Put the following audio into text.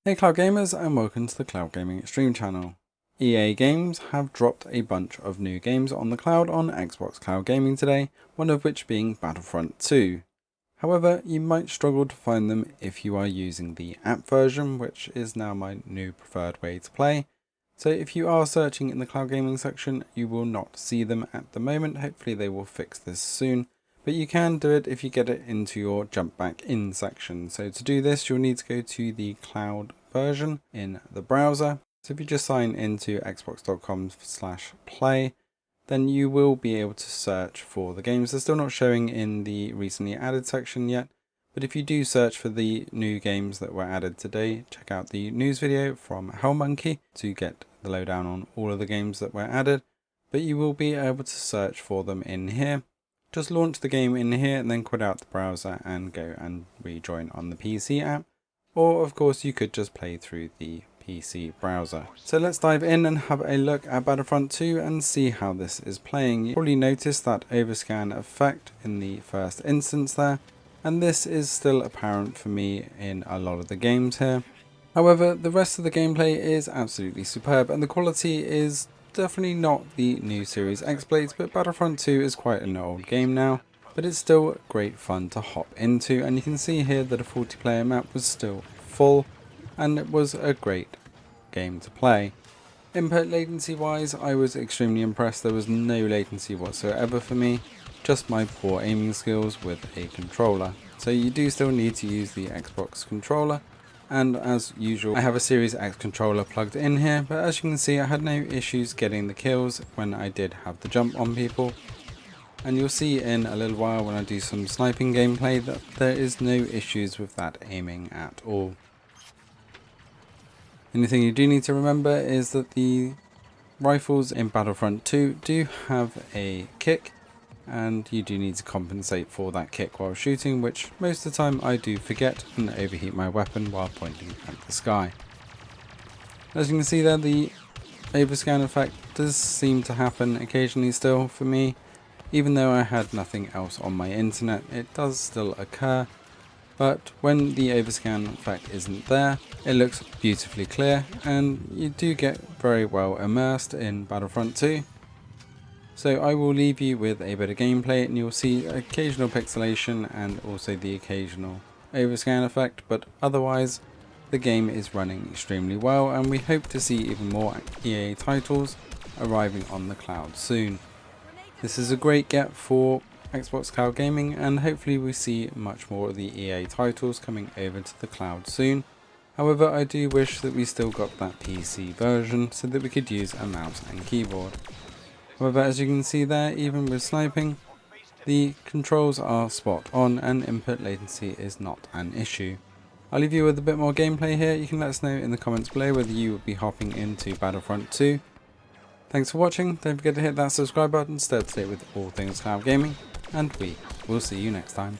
Hey Cloud Gamers, and welcome to the Cloud Gaming Extreme channel. EA Games have dropped a bunch of new games on the cloud on Xbox Cloud Gaming today, one of which being Battlefront 2. However, you might struggle to find them if you are using the app version, which is now my new preferred way to play. So if you are searching in the Cloud Gaming section, you will not see them at the moment. Hopefully they will fix this soon. But you can do it if you get it into your jump back in section. So to do this, you'll need to go to the cloud version in the browser. So if you just sign into xbox.com/play, then you will be able to search for the games. They're still not showing in the recently added section yet. But if you do search for the new games that were added today, check out the news video from Hellmonkey to get the lowdown on all of the games that were added. But you will be able to search for them in here. Just launch the game in here and then quit out the browser and go and rejoin on the PC app. Or of course you could just play through the PC browser. So let's dive in and have a look at Battlefront 2 and see how this is playing. You probably noticed that overscan effect in the first instance there, and this is still apparent for me in a lot of the games here. However, the rest of the gameplay is absolutely superb and the quality is definitely not the new Series X blades, but Battlefront 2 is quite an old game now, but it's still great fun to hop into, and you can see here that a 40-player map was still full, and it was a great game to play. Input latency wise, I was extremely impressed. There was no latency whatsoever for me, just my poor aiming skills with a controller. So you do still need to use the Xbox controller. And as usual, I have a Series X controller plugged in here, but as you can see I had no issues getting the kills when I did have the jump on people. And you'll see in a little while when I do some sniping gameplay that there is no issues with that aiming at all. The only thing you do need to remember is that the rifles in Battlefront 2 do have a kick, and you do need to compensate for that kick while shooting, which most of the time I do forget and overheat my weapon while pointing at the sky. As you can see there, the overscan effect does seem to happen occasionally still for me. Even though I had nothing else on my internet, it does still occur, but when the overscan effect isn't there, it looks beautifully clear and you do get very well immersed in Battlefront 2. So I will leave you with a bit of gameplay and you'll see occasional pixelation and also the occasional overscan effect, but otherwise the game is running extremely well and we hope to see even more EA titles arriving on the cloud soon. This is a great get for Xbox Cloud Gaming and hopefully we see much more of the EA titles coming over to the cloud soon. However, I do wish that we still got that PC version so that we could use a mouse and keyboard. However, as you can see there, even with sniping, the controls are spot on and input latency is not an issue. I'll leave you with a bit more gameplay here. You can let us know in the comments below whether you will be hopping into Battlefront 2. Thanks for watching. Don't forget to hit that subscribe button to stay up to date with all things cloud gaming, and we will see you next time.